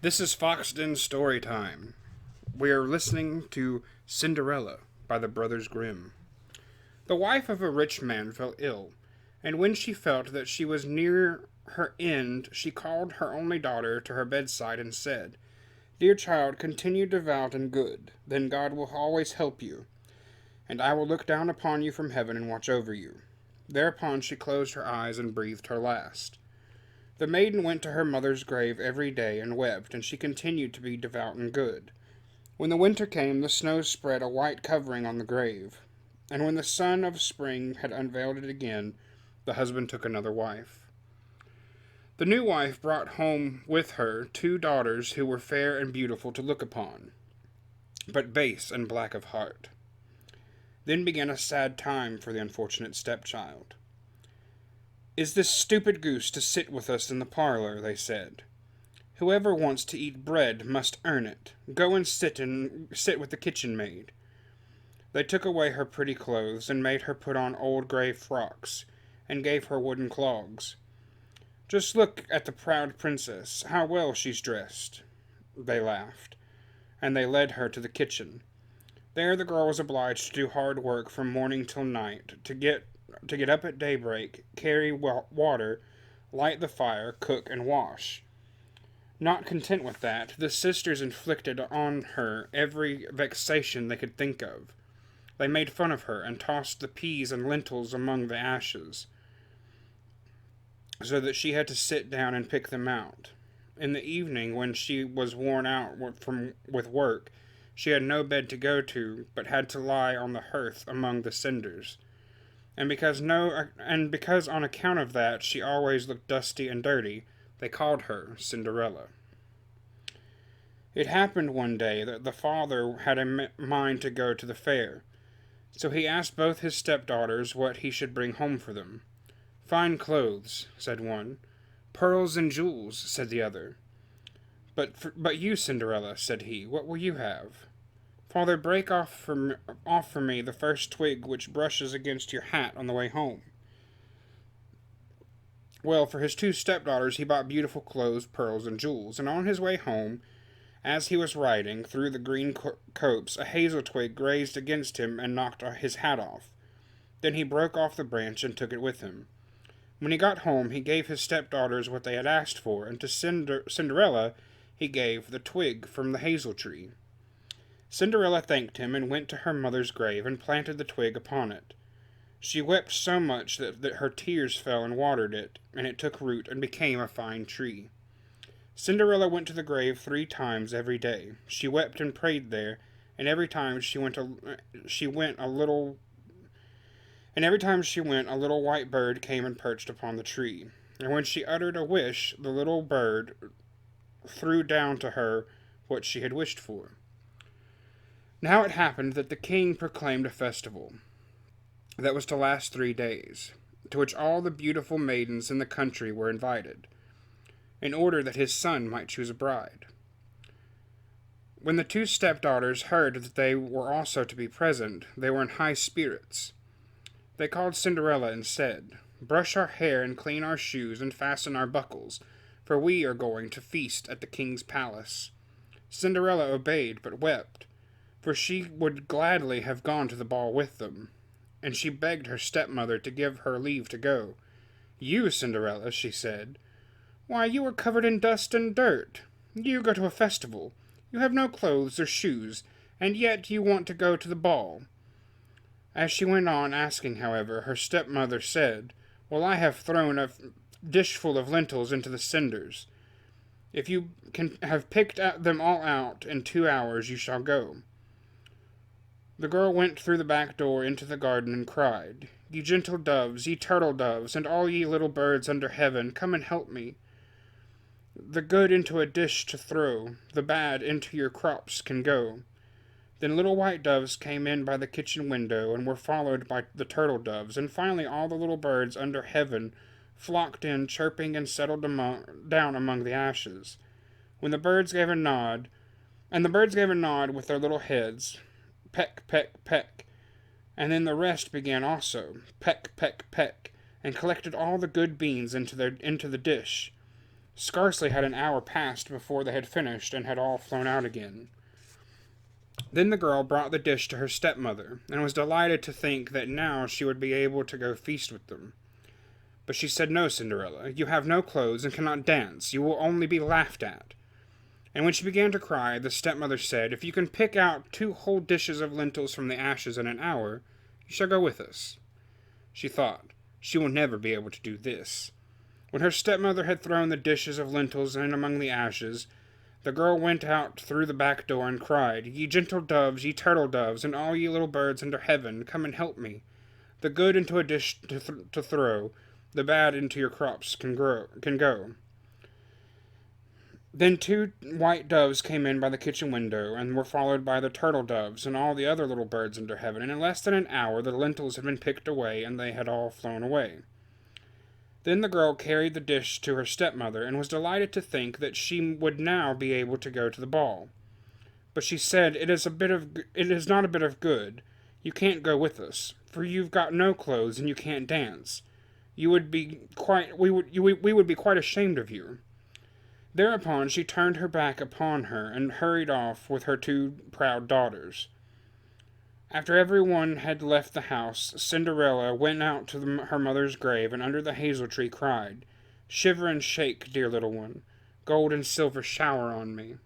This is Foxton's Storytime. We are listening to Cinderella by the Brothers Grimm. The wife of a rich man fell ill, and when she felt that she was near her end, she called her only daughter to her bedside and said, "Dear child, continue devout and good, then God will always help you, and I will look down upon you from heaven and watch over you." Thereupon she closed her eyes and breathed her last. The maiden went to her mother's grave every day and wept, and she continued to be devout and good. When the winter came, the snow spread a white covering on the grave, and when the sun of spring had unveiled it again, the husband took another wife. The new wife brought home with her two daughters who were fair and beautiful to look upon, but base and black of heart. Then began a sad time for the unfortunate stepchild. "Is this stupid goose to sit with us in the parlor?" they said. "Whoever wants to eat bread must earn it. Go and sit with the kitchen maid." They took away her pretty clothes, and made her put on old gray frocks, and gave her wooden clogs. "Just look at the proud princess, how well she's dressed," they laughed, and they led her to the kitchen. There the girl was obliged to do hard work from morning till night, to get up at daybreak, carry water, light the fire, cook, and wash. Not content with that, the sisters inflicted on her every vexation they could think of. They made fun of her, and tossed the peas and lentils among the ashes, so that she had to sit down and pick them out. In the evening, when she was worn out with work, she had no bed to go to, but had to lie on the hearth among the cinders. And because on account of that she always looked dusty and dirty, they called her Cinderella. It happened one day that the father had a mind to go to the fair, so he asked both his stepdaughters what he should bring home for them. "Fine clothes," said one. "Pearls and jewels," said the other. But you, Cinderella," said he, "what will you have?" "Father, break off for me the first twig which brushes against your hat on the way home." Well, for his two stepdaughters he bought beautiful clothes, pearls, and jewels, and on his way home, as he was riding through the green copse, a hazel twig grazed against him and knocked his hat off. Then he broke off the branch and took it with him. When he got home, he gave his stepdaughters what they had asked for, and to Cinderella he gave the twig from the hazel tree. Cinderella thanked him, and went to her mother's grave, and planted the twig upon it. She wept so much that her tears fell and watered it, and it took root and became a fine tree. Cinderella went to the grave 3 times every day. She wept and prayed there, and every time she went a little white bird came and perched upon the tree. And when she uttered a wish, the little bird threw down to her what she had wished for. Now it happened that the king proclaimed a festival that was to last 3 days, to which all the beautiful maidens in the country were invited, in order that his son might choose a bride. When the 2 stepdaughters heard that they were also to be present, they were in high spirits. They called Cinderella and said, "Brush our hair and clean our shoes and fasten our buckles, for we are going to feast at the king's palace." Cinderella obeyed, but wept, for she would gladly have gone to the ball with them, and she begged her stepmother to give her leave to go. "You, Cinderella," she said, "why, you are covered in dust and dirt. You go to a festival. You have no clothes or shoes, and yet you want to go to the ball." As she went on asking, however, her stepmother said, "Well, I have thrown a dishful of lentils into the cinders. If you can have picked them all out in 2 hours, you shall go." The girl went through the back door into the garden and cried, "Ye gentle doves, ye turtle doves, and all ye little birds under heaven, come and help me. The good into a dish to throw, the bad into your crops can go." Then little white doves came in by the kitchen window, and were followed by the turtle doves, and finally all the little birds under heaven flocked in, chirping, and settled down among the ashes. When the birds gave a nod, with their little heads, peck, peck, peck, and then the rest began also, peck, peck, peck, and collected all the good beans into the dish. Scarcely had an hour passed before they had finished and had all flown out again. Then the girl brought the dish to her stepmother, and was delighted to think that now she would be able to go feast with them. But she said, "No, Cinderella, you have no clothes and cannot dance. You will only be laughed at." And when she began to cry, the stepmother said, "If you can pick out 2 whole dishes of lentils from the ashes in an hour, you shall go with us." She thought, "She will never be able to do this." When her stepmother had thrown the dishes of lentils in among the ashes, the girl went out through the back door and cried, "Ye gentle doves, ye turtle doves, and all ye little birds under heaven, come and help me. The good into a dish to throw, the bad into your crops can go." Then 2 white doves came in by the kitchen window, and were followed by the turtle doves and all the other little birds under heaven, and in less than an hour the lentils had been picked away, and they had all flown away. Then the girl carried the dish to her stepmother, and was delighted to think that she would now be able to go to the ball. But she said, "It is not a bit of good. You can't go with us, for you've got no clothes and you can't dance. We would be quite ashamed of you." Thereupon she turned her back upon her and hurried off with her 2 proud daughters. After everyone had left the house, Cinderella went out to her mother's grave, and under the hazel tree cried, "Shiver and shake, dear little one, gold and silver shower on me."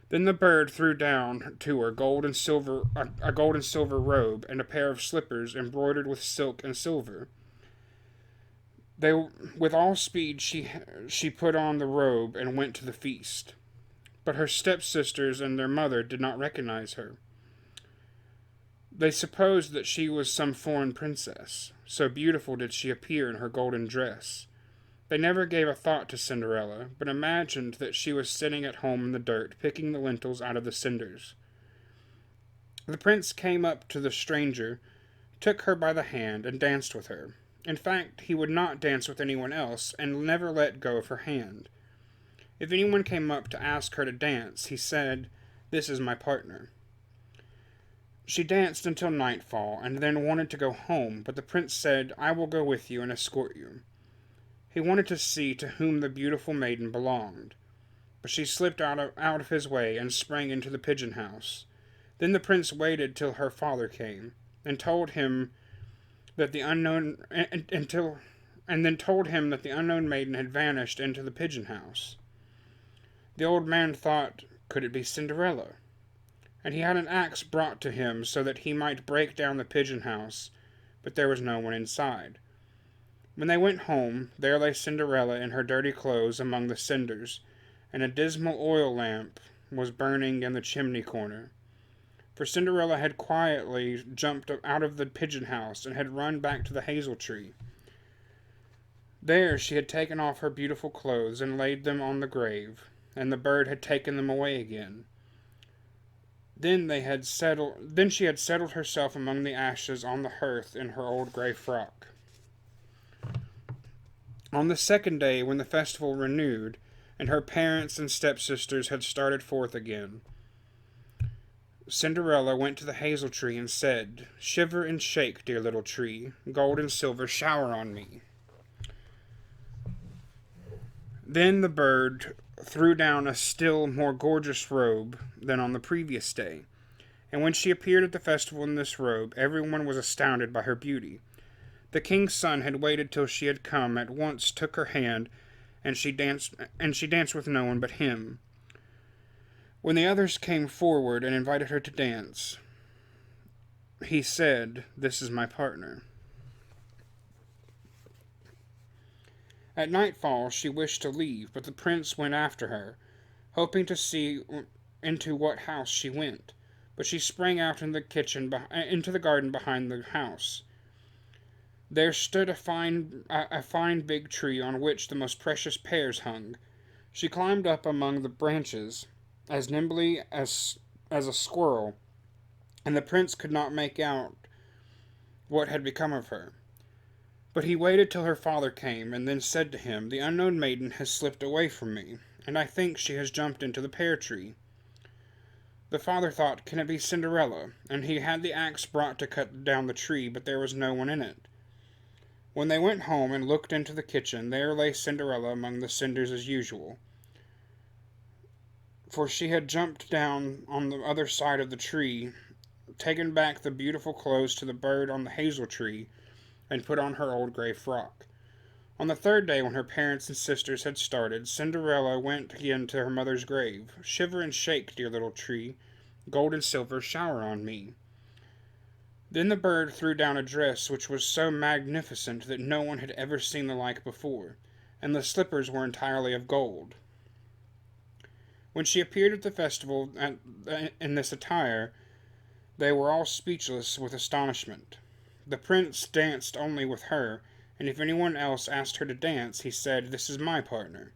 Then the bird threw down to her a gold and silver robe, and a pair of slippers embroidered with silk and silver. With all speed she put on the robe and went to the feast. But her stepsisters and their mother did not recognize her. They supposed that she was some foreign princess, so beautiful did she appear in her golden dress. They never gave a thought to Cinderella, but imagined that she was sitting at home in the dirt, picking the lentils out of the cinders. The prince came up to the stranger, took her by the hand, and danced with her. In fact, he would not dance with anyone else, and never let go of her hand. If anyone came up to ask her to dance, he said, "This is my partner." She danced until nightfall, and then wanted to go home, but the prince said, "I will go with you and escort you." He wanted to see to whom the beautiful maiden belonged, but she slipped out of his way and sprang into the pigeon house. Then the prince waited till her father came, and told him that the unknown maiden had vanished into the pigeon house. The old man thought, could it be Cinderella? And he had an axe brought to him so that he might break down the pigeon house, but there was no one inside. When they went home, there lay Cinderella in her dirty clothes among the cinders, and a dismal oil lamp was burning in the chimney corner. For Cinderella had quietly jumped out of the pigeon house and had run back to the hazel tree. There she had taken off her beautiful clothes and laid them on the grave, and the bird had taken them away again. Then she had settled herself among the ashes on the hearth in her old grey frock. On the second day, when the festival renewed, and her parents and stepsisters had started forth again, Cinderella went to the hazel tree and said, "Shiver and shake, dear little tree, gold and silver shower on me." Then the bird threw down a still more gorgeous robe than on the previous day, and when she appeared at the festival in this robe, everyone was astounded by her beauty. The king's son had waited till she had come, at once took her hand, and she danced with no one but him. When the others came forward and invited her to dance, he said, "This is my partner." At nightfall she wished to leave, but the prince went after her, hoping to see into what house she went. But she sprang out into the garden behind the house. There stood a fine big tree on which the most precious pears hung. She climbed up among the branches as nimbly as a squirrel, and the prince could not make out what had become of her. But he waited till her father came, and then said to him, "The unknown maiden has slipped away from me, and I think she has jumped into the pear tree." The father thought, "Can it be Cinderella?" And he had the axe brought to cut down the tree, but there was no one in it. When they went home and looked into the kitchen, there lay Cinderella among the cinders as usual, for she had jumped down on the other side of the tree, taken back the beautiful clothes to the bird on the hazel tree, and put on her old gray frock. On the third day, when her parents and sisters had started, Cinderella went again to her mother's grave. Shiver and shake, dear little tree, gold and silver shower on me. Then the bird threw down a dress which was so magnificent that no one had ever seen the like before, and the slippers were entirely of gold. When she appeared at the festival in this attire, they were all speechless with astonishment. The prince danced only with her, and if anyone else asked her to dance, he said, "This is my partner."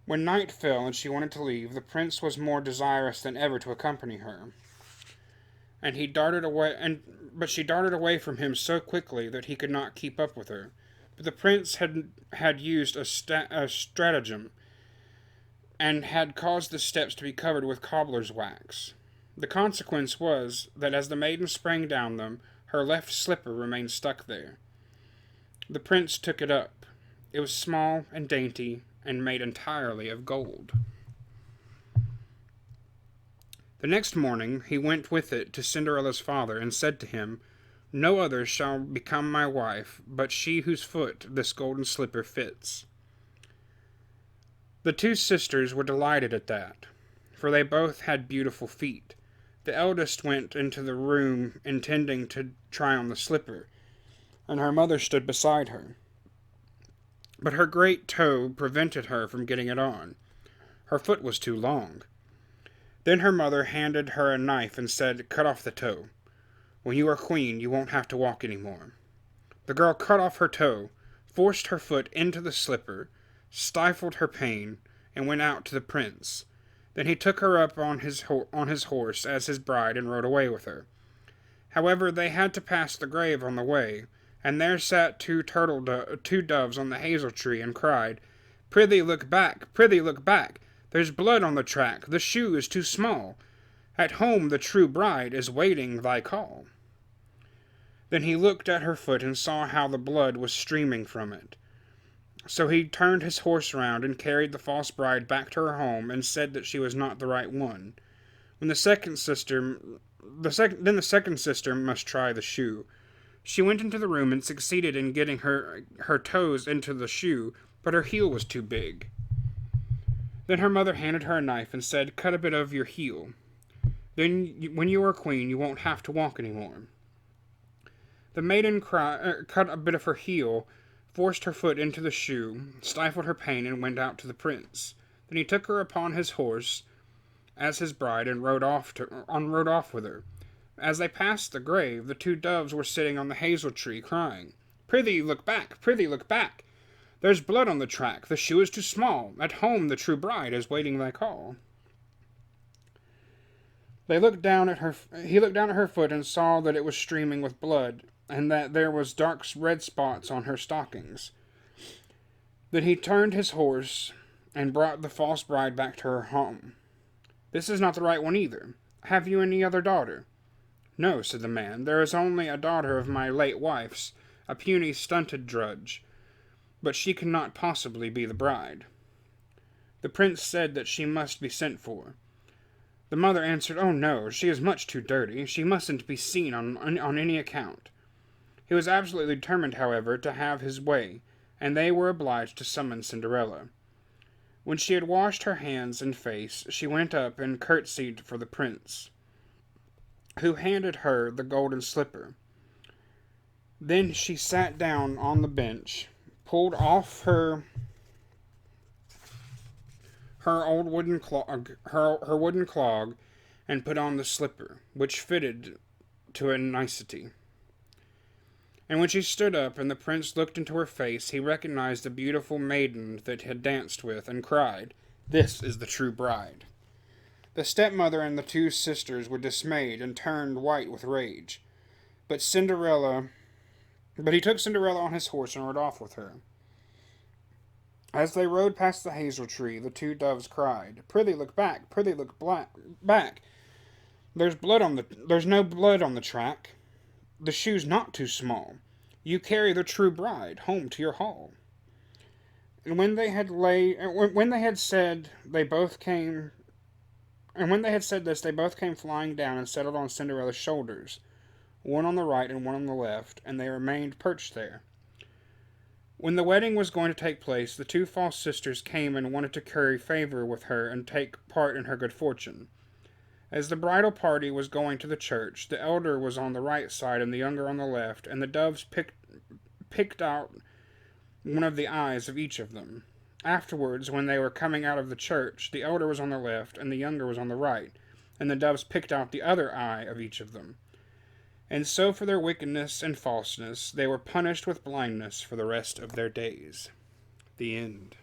When night fell and she wanted to leave, the prince was more desirous than ever to accompany her, and but she darted away from him so quickly that he could not keep up with her. But the prince had used a stratagem, and had caused the steps to be covered with cobbler's wax. The consequence was that as the maiden sprang down them, her left slipper remained stuck there. The prince took it up. It was small and dainty, and made entirely of gold. The next morning he went with it to Cinderella's father, and said to him, "No other shall become my wife but she whose foot this golden slipper fits." The two sisters were delighted at that, for they both had beautiful feet. The eldest went into the room intending to try on the slipper, and her mother stood beside her. But her great toe prevented her from getting it on. Her foot was too long. Then her mother handed her a knife and said, "Cut off the toe. When you are queen, you won't have to walk any more." The girl cut off her toe, forced her foot into the slipper, stifled her pain, and went out to the prince. Then he took her up on his horse as his bride and rode away with her. However, they had to pass the grave on the way, and there sat two doves on the hazel tree, and cried, "Prithee look back, prithee look back, there's blood on the track, the shoe is too small. At home the true bride is waiting thy call." Then he looked at her foot and saw how the blood was streaming from it. So he turned his horse round and carried the false bride back to her home, and said that she was not the right one. When the second sister must try the shoe. She went into the room and succeeded in getting her toes into the shoe, but her heel was too big. Then her mother handed her a knife and said, "Cut a bit of your heel. Then, when you are queen, you won't have to walk any more." The maiden cut a bit of her heel, forced her foot into the shoe, stifled her pain, and went out to the prince. Then he took her upon his horse as his bride, and rode off with her. As they passed the grave, the two doves were sitting on the hazel tree, crying, "Prithee look back, prithee look back. There's blood on the track, the shoe is too small. At home the true bride is waiting thy call." He looked down at her foot and saw that it was streaming with blood, and that there was dark red spots on her stockings. Then he turned his horse and brought the false bride back to her home. "This is not the right one either. Have you any other daughter?" "No," said the man. "There is only a daughter of my late wife's, a puny, stunted drudge, but she cannot possibly be the bride." The prince said that she must be sent for. The mother answered, "Oh no, she is much too dirty. She mustn't be seen on any account." He was absolutely determined, however, to have his way, and they were obliged to summon Cinderella. When she had washed her hands and face, she went up and curtsied for the prince, who handed her the golden slipper. Then she sat down on the bench, pulled off her wooden clog, and put on the slipper, which fitted to a nicety. And when she stood up and the prince looked into her face, he recognized the beautiful maiden that had danced with, and cried, "This is the true bride." The stepmother and the two sisters were dismayed and turned white with rage. But he took Cinderella on his horse and rode off with her. As they rode past the hazel tree, the two doves cried, "Prithee look back, prithee look back. There's no blood on the track. The shoe's not too small. You carry the true bride home to your hall. And when they had said they both came and when they had said this, they both came flying down and settled on Cinderella's shoulders, one on the right and one on the left, and they remained perched there. When the wedding was going to take place, the two false sisters came and wanted to curry favor with her and take part in her good fortune. As the bridal party was going to the church, the elder was on the right side and the younger on the left, and the doves picked out one of the eyes of each of them. Afterwards, when they were coming out of the church, the elder was on the left and the younger was on the right, and the doves picked out the other eye of each of them. And so for their wickedness and falseness they were punished with blindness for the rest of their days. The end.